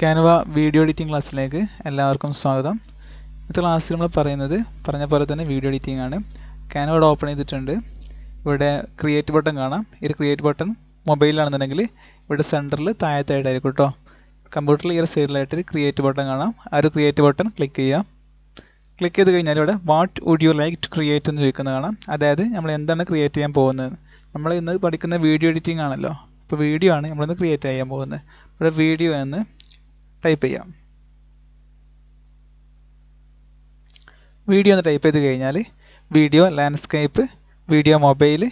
Canva video editing ക്ലാസ്സിലേക്ക് എല്ലാവർക്കും സ്വാഗതം. ഇന്നത്തെ ക്ലാസ്സിൽ നമ്മൾ പറഞ്ഞ പോലെ തന്നെ വീഡിയോ എഡിറ്റിംഗ് ആണ്. ക്യാൻവ ഇവിടെ ഓപ്പൺ ചെയ്തിട്ടുണ്ട്. ഇവിടെ ക്രിയേറ്റ് ബട്ടൺ കാണാം. ഈ ക്രിയേറ്റ് ബട്ടൺ മൊബൈലിലാണെന്നുണ്ടെങ്കിൽ ഇവിടെ സെൻറ്ററിൽ താഴത്തായിട്ടായിരിക്കും കേട്ടോ. കമ്പ്യൂട്ടറിൽ ഈ ഒരു സൈഡിലായിട്ട് ക്രിയേറ്റ് ബട്ടൺ കാണാം. ആ ഒരു ക്രിയേറ്റ് ബട്ടൺ ക്ലിക്ക് ചെയ്യാം. ക്ലിക്ക് ചെയ്ത് കഴിഞ്ഞാൽ ഇവിടെ what would you like to create എന്ന് ചോദിക്കുന്നത് കാണാം. അതായത് നമ്മൾ എന്താണ് ക്രിയേറ്റ് ചെയ്യാൻ പോകുന്നത്. നമ്മൾ ഇന്ന് പഠിക്കുന്ന വീഡിയോ എഡിറ്റിംഗ് ആണല്ലോ. ഇപ്പോൾ വീഡിയോ ആണ് നമ്മളിന്ന് ക്രിയേറ്റ് ചെയ്യാൻ പോകുന്നത്. ഇവിടെ വീഡിയോ എന്ന് ടൈപ്പ് ചെയ്യാം. വീഡിയോ എന്ന് ടൈപ്പ് ചെയ്ത് കഴിഞ്ഞാൽ വീഡിയോ ലാൻഡ്സ്കേപ്പ്, വീഡിയോ മൊബൈൽ,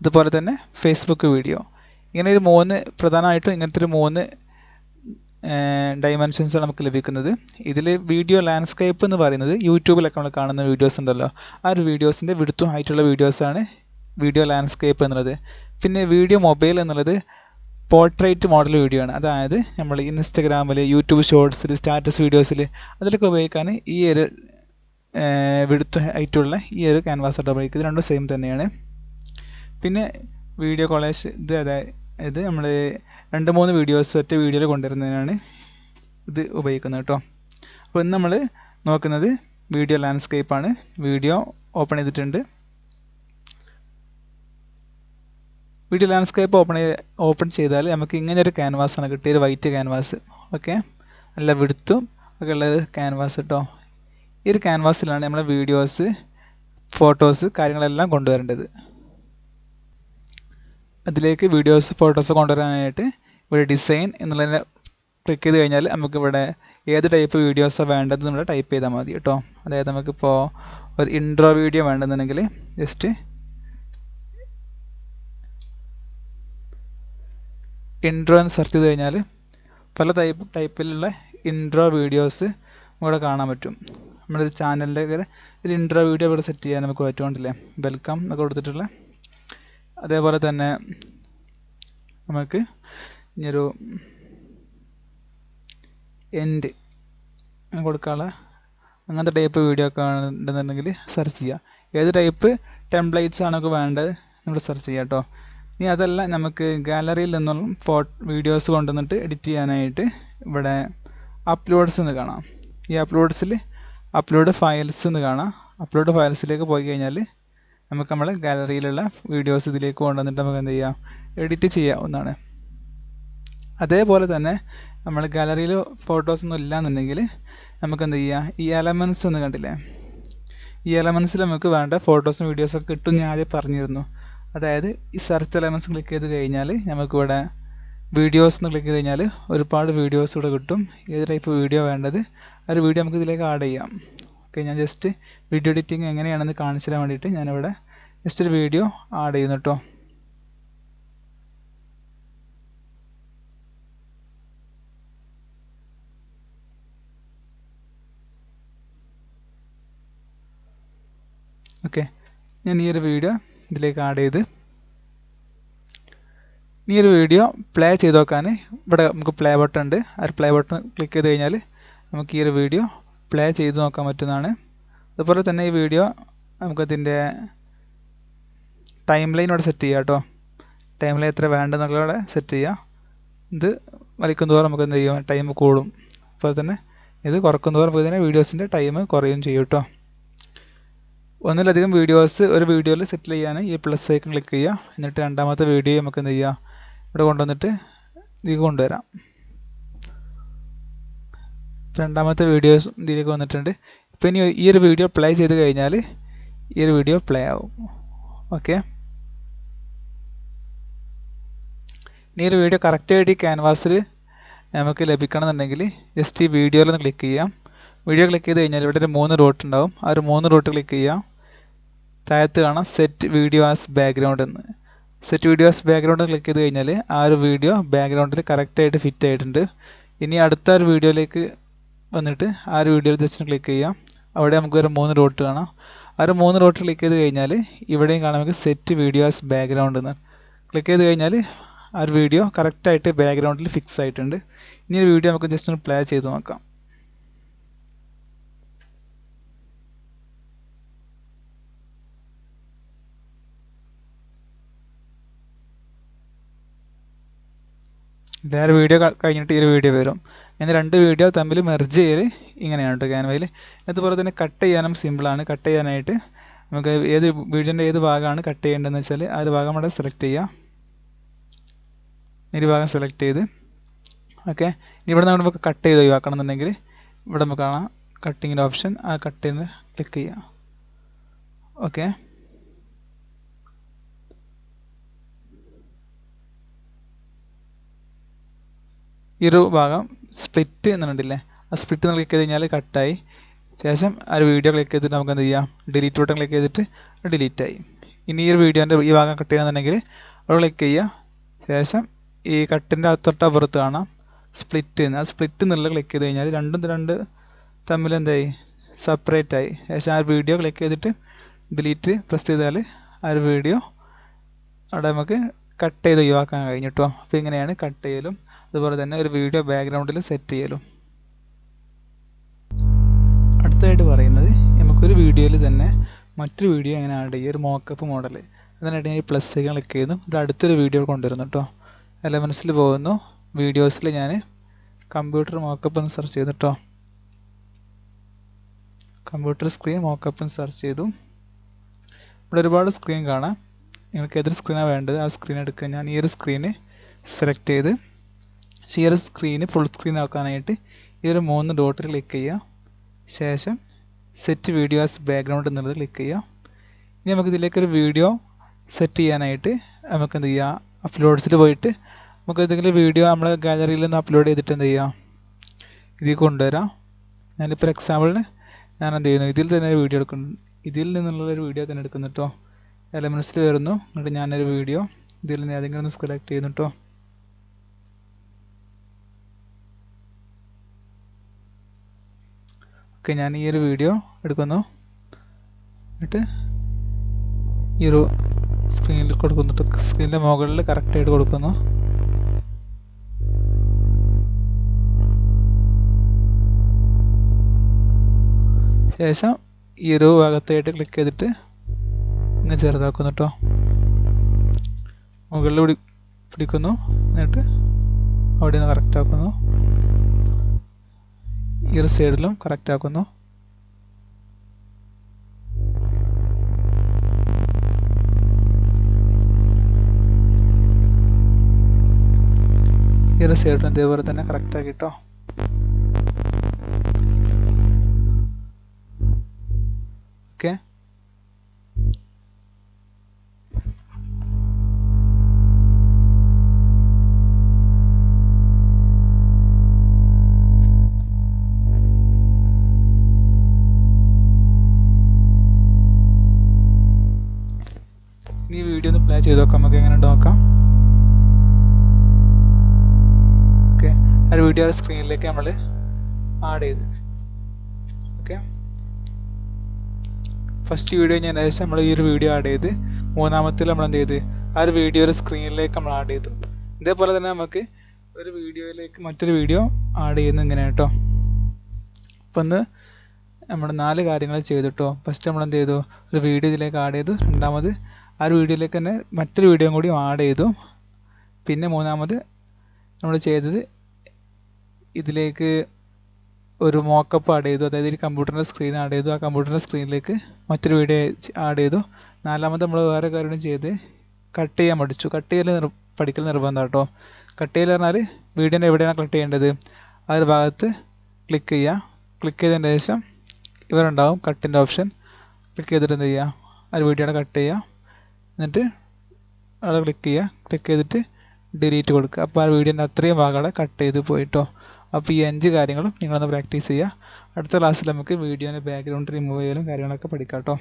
അതുപോലെ തന്നെ ഫേസ്ബുക്ക് വീഡിയോ, ഇങ്ങനെ ഒരു പ്രധാനമായിട്ടും ഇങ്ങനത്തെ ഒരു മൂന്ന് ഡൈമെൻഷൻസാണ് നമുക്ക് ലഭിക്കുന്നത്. ഇതിൽ വീഡിയോ ലാൻഡ്സ്കേപ്പ് എന്ന് പറയുന്നത് യൂട്യൂബിലൊക്കെ നമ്മൾ കാണുന്ന വീഡിയോസ് ഉണ്ടല്ലോ, ആ ഒരു വീഡിയോസിൻ്റെ വിടുത്തും ആയിട്ടുള്ള വീഡിയോസാണ് വീഡിയോ ലാൻഡ്സ്കേപ്പ് എന്നുള്ളത്. പിന്നെ വീഡിയോ മൊബൈൽ എന്നുള്ളത് പോർട്രേറ്റ് മോഡൽ വീഡിയോ ആണ്. അതായത് നമ്മൾ ഇൻസ്റ്റഗ്രാമിൽ, യൂട്യൂബ് ഷോർട്സിൽ, സ്റ്റാറ്റസ് വീഡിയോസിൽ അതിലൊക്കെ ഉപയോഗിക്കാൻ ഈ ഒരു വിടുത്ത് ആയിട്ടുള്ള ഈ ഒരു ക്യാൻവാസ് ആയിട്ട് ഉപയോഗിക്കുന്നത്. രണ്ടും സെയിം തന്നെയാണ്. പിന്നെ വീഡിയോ കൊളേജ് അതായത് നമ്മൾ 2-3 വീഡിയോസ് ഒറ്റ വീഡിയോയിൽ കൊണ്ടുവരുന്നതിനാണ് ഇത് ഉപയോഗിക്കുന്നത് കേട്ടോ. അപ്പോൾ ഇന്ന് നമ്മൾ നോക്കുന്നത് വീഡിയോ ലാൻഡ്സ്കേപ്പാണ്. വീഡിയോ ഓപ്പൺ ചെയ്തിട്ടുണ്ട്. വീഡിയോ ലാൻഡ്സ്കേപ്പ് ഓപ്പൺ ചെയ്താൽ നമുക്ക് ഇങ്ങനെ ഒരു ക്യാൻവാസാണ് കിട്ടിയ, ഒരു വൈറ്റ് ക്യാൻവാസ്. ഓക്കെ, നല്ല വിടുത്തും ഒക്കെ ഉള്ളൊരു ക്യാൻവാസ് കേട്ടോ. ഈ ഒരു ക്യാൻവാസിലാണ് നമ്മൾ വീഡിയോസ്, ഫോട്ടോസ്, കാര്യങ്ങളെല്ലാം കൊണ്ടുവരേണ്ടത്. അതിലേക്ക് വീഡിയോസ്, ഫോട്ടോസ് കൊണ്ടുവരാനായിട്ട് ഇവിടെ ഡിസൈൻ എന്നുള്ളതിനെ ക്ലിക്ക് ചെയ്ത് കഴിഞ്ഞാൽ നമുക്കിവിടെ ഏത് ടൈപ്പ് വീഡിയോസാണ് വേണ്ടത് നമ്മൾ ടൈപ്പ് ചെയ്താൽ മതി കേട്ടോ. അതായത് നമുക്കിപ്പോൾ ഒരു ഇൻട്രോ വീഡിയോ വേണ്ടെന്നുണ്ടെങ്കിൽ ജസ്റ്റ് ഇൻട്രോ എന്ന് സെർച്ച് ചെയ്ത് കഴിഞ്ഞാൽ പല ടൈപ്പിലുള്ള ഇൻട്രോ വീഡിയോസ് ഇവിടെ കാണാൻ പറ്റും. നമ്മുടെ ഒരു ചാനലിൻ്റെ ഒരു ഇൻട്രോ വീഡിയോ ഇവിടെ സെറ്റ് ചെയ്യാൻ നമുക്ക് പറ്റുകൊണ്ടില്ലേ, വെൽക്കം എന്നൊക്കെ കൊടുത്തിട്ടുള്ള. അതേപോലെ തന്നെ നമുക്ക് ഇനിയൊരു എൻഡ് കൊടുക്കാനുള്ള അങ്ങനത്തെ ടൈപ്പ് വീഡിയോ ഒക്കെ ഉണ്ടെന്നുണ്ടെങ്കിൽ സെർച്ച് ചെയ്യുക. ഏത് ടൈപ്പ് ടെംപ്ലേറ്റ്സ് ആണൊക്കെ വേണ്ടത് നമ്മൾ സെർച്ച് ചെയ്യുക കേട്ടോ. ഇനി അതല്ല, നമുക്ക് ഗാലറിയിൽ നിന്നും വീഡിയോസ് കൊണ്ടുവന്നിട്ട് എഡിറ്റ് ചെയ്യാനായിട്ട് ഇവിടെ അപ്ലോഡ്സ് എന്ന് കാണാം. ഈ അപ്ലോഡ്സിൽ അപ്ലോഡ് ഫയൽസ് എന്ന് കാണാം. അപ്ലോഡ് ഫയൽസിലേക്ക് പോയി കഴിഞ്ഞാൽ നമുക്ക് നമ്മുടെ ഗാലറിയിലുള്ള വീഡിയോസ് ഇതിലേക്ക് കൊണ്ടുവന്നിട്ട് നമുക്ക് എന്ത് ചെയ്യാം, എഡിറ്റ് ചെയ്യാവുന്നതാണ്. അതേപോലെ തന്നെ നമ്മൾ ഗാലറിയിൽ ഫോട്ടോസൊന്നും ഇല്ലയെന്നുണ്ടെങ്കിൽ നമുക്ക് എന്ത് ചെയ്യാം, ഈ എലമെൻറ്റ്സ് എന്ന് കണ്ടില്ലേ, ഈ എലമെൻറ്റ്സിൽ നമുക്ക് വേണ്ട ഫോട്ടോസും വീഡിയോസൊക്കെ കിട്ടും. ഞാൻ ആദ്യം പറഞ്ഞിരുന്നു. അതായത് ഈ സെർച്ച് എലമെൻറ്റ്സ് ക്ലിക്ക് ചെയ്ത് കഴിഞ്ഞാൽ നമുക്കിവിടെ വീഡിയോസ് എന്ന് ക്ലിക്ക് ചെയ്ത് കഴിഞ്ഞാൽ ഒരുപാട് വീഡിയോസ് ഇവിടെ കിട്ടും. ഏത് ടൈപ്പ് വീഡിയോ വേണ്ടത് ആ ഒരു വീഡിയോ നമുക്ക് ഇതിലേക്ക് ആഡ് ചെയ്യാം. ഓക്കെ, ഞാൻ ജസ്റ്റ് വീഡിയോ എഡിറ്റിംഗ് എങ്ങനെയാണെന്ന് കാണിച്ചു തരാൻ വേണ്ടിയിട്ട് ഞാനിവിടെ ജസ്റ്റ് ഒരു വീഡിയോ ആഡ് ചെയ്യുന്നു കേട്ടോ. ഓക്കെ, ഞാൻ ഈ ഒരു വീഡിയോ ഇതിലേക്ക് ആഡ് ചെയ്ത് ഈ ഒരു വീഡിയോ പ്ലേ ചെയ്ത് നോക്കാൻ ഇവിടെ നമുക്ക് പ്ലേ ബട്ടൺ ഉണ്ട്. ആ ഒരു പ്ലേ ബട്ടൺ ക്ലിക്ക് ചെയ്ത് കഴിഞ്ഞാൽ നമുക്ക് ഈ ഒരു വീഡിയോ പ്ലേ ചെയ്ത് നോക്കാൻ പറ്റുന്നതാണ്. അതുപോലെ തന്നെ ഈ വീഡിയോ നമുക്കതിൻ്റെ ടൈം ലൈൻ ഇവിടെ സെറ്റ് ചെയ്യാം കേട്ടോ. ടൈം ലൈൻ എത്ര വേണ്ടെന്നുള്ളവിടെ സെറ്റ് ചെയ്യുക. ഇത് വലിക്കും തോറും നമുക്ക് എന്ത് ചെയ്യും, ടൈം കൂടും. അതുപോലെ തന്നെ ഇത് കുറക്കും തോറും നമുക്ക് ഇതിൻ്റെ വീഡിയോസിൻ്റെ ടൈം കുറയും ചെയ്യും കേട്ടോ. ഒന്നിലധികം വീഡിയോസ് ഒരു വീഡിയോയിൽ സെറ്റിൽ ചെയ്യാൻ ഈ പ്ലസ് ഐക്കൺ ക്ലിക്ക് ചെയ്യുക. എന്നിട്ട് രണ്ടാമത്തെ വീഡിയോ നമുക്ക് എന്ത് ചെയ്യുക, ഇവിടെ കൊണ്ടുവന്നിട്ട് ഇതിലേക്ക് കൊണ്ടുവരാം. രണ്ടാമത്തെ വീഡിയോസ് ഇതിലേക്ക് വന്നിട്ടുണ്ട്. ഇപ്പോൾ ഇനി ഈ ഒരു വീഡിയോ പ്ലേ ചെയ്ത് കഴിഞ്ഞാൽ ഈ ഒരു വീഡിയോ പ്ലേ ആവും. ഓക്കെ, ഇനി ഒരു വീഡിയോ കറക്റ്റായിട്ട് ഈ ക്യാൻവാസിൽ നമുക്ക് ലഭിക്കണമെന്നുണ്ടെങ്കിൽ ജസ്റ്റ് ഈ വീഡിയോയിലൊന്ന് ക്ലിക്ക് ചെയ്യാം. വീഡിയോ ക്ലിക്ക് ചെയ്ത് കഴിഞ്ഞാൽ ഇവിടെ ഒരു 3 റൂട്ട് ഉണ്ടാവും. ആ ഒരു 3 റൂട്ട് ക്ലിക്ക് ചെയ്യാം. താഴത്ത് കാണാം സെറ്റ് വീഡിയോ ആസ് ബാക്ക്ഗ്രൗണ്ട് എന്ന്. Set video as background click ചെയ്ത് കഴിഞ്ഞാൽ ആ ഒരു വീഡിയോ ബാക്ക്ഗ്രൗണ്ടിൽ കറക്റ്റായിട്ട് ഫിറ്റ് ആയിട്ടുണ്ട്. ഇനി അടുത്ത ഒരു വീഡിയോയിലേക്ക് വന്നിട്ട് ആ ഒരു വീഡിയോയിൽ ജസ്റ്റ് ക്ലിക്ക് ചെയ്യാം. അവിടെ നമുക്ക് ഒരു 3 റൂട്ട് കാണാം. ആ ഒരു 3 റൂട്ട് ക്ലിക്ക് ചെയ്ത് കഴിഞ്ഞാൽ ഇവിടെയും കാണാം നമുക്ക് സെറ്റ് വീഡിയോ ആസ് ബാക്ക്ഗ്രൗണ്ട് എന്ന്. ക്ലിക്ക് ചെയ്ത് കഴിഞ്ഞാൽ ആ ഒരു വീഡിയോ കറക്റ്റായിട്ട് ബാക്ക്ഗ്രൗണ്ടിൽ ഫിക്സ് ആയിട്ടുണ്ട്. ഇനി ഒരു വീഡിയോ നമുക്ക് ജസ്റ്റ് ഒന്ന് പ്ലേ ചെയ്ത് നോക്കാം. വേറെ വീഡിയോ കഴിഞ്ഞിട്ട് ഈ ഒരു വീഡിയോ വരും. എന്നാൽ രണ്ട് വീഡിയോ തമ്മിൽ മെർജ് ചെയ്യൽ ഇങ്ങനെയാണ് കേട്ടോ ക്യാൻവയിൽ. അതുപോലെ തന്നെ കട്ട് ചെയ്യാനും സിമ്പിളാണ്. കട്ട് ചെയ്യാനായിട്ട് നമുക്ക് വീഡിയോൻ്റെ ഏത് ഭാഗമാണ് കട്ട് ചെയ്യേണ്ടതെന്ന് വെച്ചാൽ ആ ഒരു ഭാഗം ഇവിടെ സെലക്ട് ചെയ്യുക. ഈ ഭാഗം സെലക്ട് ചെയ്ത് ഓക്കെ. ഇവിടെ നിന്ന് നമുക്ക് കട്ട് ചെയ്ത് ഒഴിവാക്കണം എന്നുണ്ടെങ്കിൽ ഇവിടെ നമുക്ക് കാണാം കട്ടിങ്ങിൻ്റെ ഓപ്ഷൻ. ആ കട്ട് ചെയ്ത് ക്ലിക്ക് ചെയ്യുക. ഓക്കെ, ഈ ഒരു ഭാഗം സ്പ്ലിറ്റ് എന്നുണ്ടല്ലേ, ആ സ്പ്ലിറ്റ് ക്ലിക്ക് ചെയ്ത് കഴിഞ്ഞാൽ കട്ടായി. ശേഷം ആ ഒരു വീഡിയോ ക്ലിക്ക് ചെയ്തിട്ട് നമുക്ക് എന്ത് ചെയ്യാം, ഡിലീറ്റ് ബട്ടൺ ക്ലിക്ക് ചെയ്തിട്ട് ഡിലീറ്റായി. ഇനി ഈ ഒരു വീഡിയോൻ്റെ ഈ ഭാഗം കട്ട് ചെയ്യണമെന്നുണ്ടെങ്കിൽ അവിടെ ക്ലിക്ക് ചെയ്യുക. ശേഷം ഈ കട്ടിൻ്റെ തൊട്ടപ്പുറത്ത് കാണാം സ്പ്ലിറ്റ് എന്ന്. ആ സ്പ്ലിറ്റ് എന്നുള്ള ക്ലിക്ക് ചെയ്ത് കഴിഞ്ഞാൽ രണ്ട് തമ്മിൽ എന്തായി, സെപ്പറേറ്റ് ആയി. ശേഷം ആ വീഡിയോ ക്ലിക്ക് ചെയ്തിട്ട് ഡിലീറ്റ് പ്രസ് ചെയ്താൽ ആ ഒരു വീഡിയോ അവിടെ നമുക്ക് കട്ട് ചെയ്ത് ഒഴിവാക്കാൻ കഴിഞ്ഞു കേട്ടോ. അപ്പോൾ ഇങ്ങനെയാണ് കട്ട് ചെയ്യലും അതുപോലെ തന്നെ ഒരു വീഡിയോ ബാക്ക്ഗ്രൗണ്ടിൽ സെറ്റ് ചെയ്യലും. അടുത്തായിട്ട് പറയുന്നത് നമുക്കൊരു വീഡിയോയിൽ തന്നെ മറ്റൊരു വീഡിയോ എങ്ങനെ ആഡ് ചെയ്യുക, ഒരു മോക്കപ്പ് മോഡൽ. അതിനായിട്ട് ഞാൻ പ്ലസ് ഐക്കൺ ക്ലിക്ക് ചെയ്യുന്നു. ഇവിടെ അടുത്തൊരു വീഡിയോ കൊണ്ടുവരുന്നു കേട്ടോ. എലമെൻസിൽ പോകുന്നു, വീഡിയോസിൽ ഞാൻ കമ്പ്യൂട്ടർ മോക്കപ്പ് എന്ന് സെർച്ച് ചെയ്തു കേട്ടോ. കമ്പ്യൂട്ടർ സ്ക്രീൻ മോക്കപ്പ് എന്ന് സെർച്ച് ചെയ്തു. ഇവിടെ ഒരുപാട് സ്ക്രീൻ കാണാം. നിങ്ങൾക്ക് ഏതൊരു സ്ക്രീനാണ് വേണ്ടത് ആ സ്ക്രീൻ എടുക്കുക. ഞാൻ ഈ ഒരു സ്ക്രീന് സെലക്ട് ചെയ്ത് ഈ ഒരു സ്ക്രീന് ഫുൾ സ്ക്രീൻ ആക്കാനായിട്ട് ഈ ഒരു 3 ഡോട്ടിൽ ക്ലിക്ക് ചെയ്യുക. ശേഷം സെറ്റ് വീഡിയോ ആസ് ബാക്ക്ഗ്രൗണ്ട് എന്നുള്ളത് ക്ലിക്ക് ചെയ്യുക. ഇനി നമുക്ക് ഇതിലേക്കൊരു വീഡിയോ സെറ്റ് ചെയ്യാനായിട്ട് നമുക്ക് എന്ത് ചെയ്യുക, അപ്ലോഡ്സിൽ പോയിട്ട് നമുക്ക് ഏതെങ്കിലും വീഡിയോ നമ്മളെ ഗാലറിയിൽ നിന്ന് അപ്ലോഡ് ചെയ്തിട്ട് എന്ത് ചെയ്യുക, ഇതിൽ കൊണ്ടുവരാം. ഞാനിപ്പോൾ എക്സാമ്പിളിന് ഞാൻ എന്ത് ചെയ്യുന്നു, ഇതിൽ തന്നെ ഒരു വീഡിയോ എടുക്കുന്നു. ഇതിൽ നിന്നുള്ളൊരു വീഡിയോ തന്നെ എടുക്കുന്നു കേട്ടോ. എലമെൻസിൽ വരുന്നു, എന്നിട്ട് ഞാനൊരു വീഡിയോ ഇതിൽ നിന്ന് ഏതെങ്കിലും ഒന്ന് സെലക്ട് ചെയ്യുന്നു കേട്ടോ. ഓക്കെ, ഞാൻ ഈ ഒരു വീഡിയോ എടുക്കുന്നു. എന്നിട്ട് ഈ ഒരു സ്ക്രീനിൽ കൊടുക്കുന്നിട്ട് സ്ക്രീനിൻ്റെ മുകളിൽ കറക്റ്റായിട്ട് കൊടുക്കുന്നു. ശേഷം ഈ ഒരു ഭാഗത്തായിട്ട് ക്ലിക്ക് ചെയ്തിട്ട് ഇങ്ങനെ ചെറുതാക്കുന്നു കേട്ടോ. മുകളിൽ പിടിക്കുന്നു, എന്നിട്ട് അവിടെ നിന്ന് കറക്റ്റ് ആക്കുന്നു. ഈ ഒരു സൈഡിലും കറക്റ്റ് ആക്കുന്നു. ഈ ഒരു സൈഡിലും ഇതേപോലെ തന്നെ കറക്റ്റ് ആക്കി കേട്ടോ. ഓക്കെ, ഇനി വീഡിയോ ഒന്ന് പ്ലേ ചെയ്ത് നോക്കാം, നമുക്ക് എങ്ങനെ നോക്കാം. ഓക്കെ, ആ ഒരു വീഡിയോ സ്ക്രീനിലേക്ക് നമ്മൾ ആഡ് ചെയ്ത്. ഓക്കെ, ഫസ്റ്റ് വീഡിയോ ഞാൻ ശേഷം നമ്മൾ ഈ ഒരു വീഡിയോ ആഡ് ചെയ്ത് മൂന്നാമത്തിൽ നമ്മൾ എന്ത് ചെയ്ത് ആ ഒരു വീഡിയോ ഒരു സ്ക്രീനിലേക്ക് നമ്മൾ ആഡ് ചെയ്തു. ഇതേപോലെ തന്നെ നമുക്ക് ഒരു വീഡിയോയിലേക്ക് മറ്റൊരു വീഡിയോ ആഡ് ചെയ്യുന്നത് ഇങ്ങനെയാണ് കേട്ടോ. അപ്പം ഇന്ന് നമ്മൾ 4 കാര്യങ്ങൾ ചെയ്തു കേട്ടോ. ഫസ്റ്റ് നമ്മൾ എന്ത് ചെയ്തു, ഒരു വീഡിയോ ഇതിലേക്ക് ആഡ് ചെയ്തു. രണ്ടാമത് ആ ഒരു വീഡിയോയിലേക്ക് തന്നെ മറ്റൊരു വീഡിയോ കൂടി ആഡ് ചെയ്തു. പിന്നെ മൂന്നാമത് നമ്മൾ ചെയ്തത് ഇതിലേക്ക് ഒരു മോക്കപ്പ് ആഡ് ചെയ്തു, അതായത് ഒരു കമ്പ്യൂട്ടറിൻ്റെ സ്ക്രീൻ ആഡ് ചെയ്തു. ആ കമ്പ്യൂട്ടറിൻ്റെ സ്ക്രീനിലേക്ക് മറ്റൊരു വീഡിയോ ആഡ് ചെയ്തു. നാലാമത് നമ്മൾ വേറെ കാര്യം ചെയ്ത് കട്ട് ചെയ്യാൻ പഠിച്ചു. കട്ട് ചെയ്യൽ പഠിക്കൽ നിർബന്ധം കേട്ടോ. കട്ട് ചെയ്യൽ പറഞ്ഞാൽ വീഡിയോൻ്റെ എവിടെയാണ് കട്ട് ചെയ്യേണ്ടത് ആ ഒരു ഭാഗത്ത് ക്ലിക്ക് ചെയ്യുക. ക്ലിക്ക് ചെയ്തതിന് ശേഷം ഇവരുണ്ടാവും കട്ടിൻ്റെ ഓപ്ഷൻ. ക്ലിക്ക് ചെയ്തിട്ട് എന്ത് ചെയ്യുക, ആ ഒരു വീഡിയോയുടെ കട്ട് ചെയ്യുക. എന്നിട്ട് അവിടെ ക്ലിക്ക് ചെയ്യുക. ക്ലിക്ക് ചെയ്തിട്ട് ഡിലീറ്റ് കൊടുക്കുക. അപ്പോൾ ആ വീഡിയോൻ്റെ അത്രയും ഭാഗം അവിടെ കട്ട് ചെയ്ത് പോയിട്ടോ. അപ്പോൾ ഈ 5 കാര്യങ്ങളും നിങ്ങളൊന്ന് പ്രാക്ടീസ് ചെയ്യുക. അടുത്ത ക്ലാസ്സിൽ നമുക്ക് വീഡിയോൻ്റെ ബാക്ക്ഗ്രൗണ്ട് റിമൂവ് ചെയ്യലും കാര്യങ്ങളൊക്കെ പഠിക്കാം കേട്ടോ.